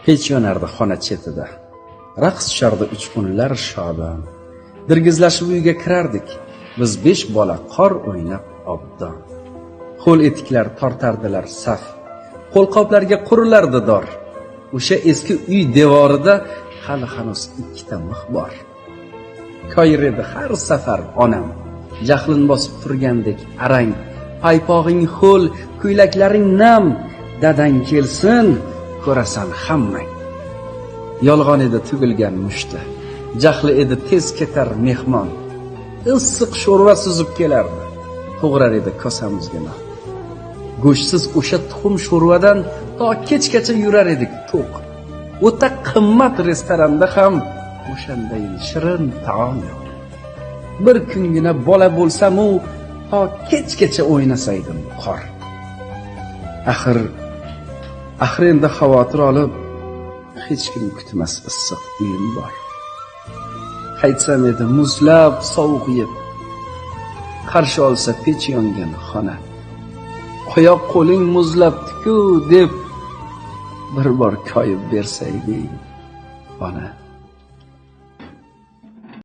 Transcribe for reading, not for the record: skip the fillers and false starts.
Pech yonardi xona chetida, raqs tushardi uchqunlar shodon. Dirgizlashib uyga kirardik, biz 5 bola qor o'ynab obdon. Qo'l etiklar tortardilar saf, qo'lqoplarga qurilardi dor. O'sha eski uy devorida hali hanuz 2 ta mix bor. Koyir edi har safar onam, jahlim bosib turgandek arang. Paypog'ing ho'l, ko'ylaklaring nam, dadang kelsin, ko'rasan hammang. Yolg'on edi tugilgan mushti, jahli edi tez ketar mehmon. Issiq sho'rva suzib kelardi, to'g'rar edi kosamizga non. Go'shtsiz o'sha tuxum sho'rvadan to kechgacha yurar edik to'q. O'ta qimmat restoranda ham o'shanday shirin taom yo'q. Bir kungina bola bo'lsam-u, to kechgacha o'ynasaydim qor. Axir endi xavotir olib, hech kim kutmas issiq uyim bor. Qaytsam edi muzlab sovuq yeb, qarshi olsa pech yongan xona. Oyoq qo'ling muzlabdi-ku deb bir bor koyib bersaydi ona.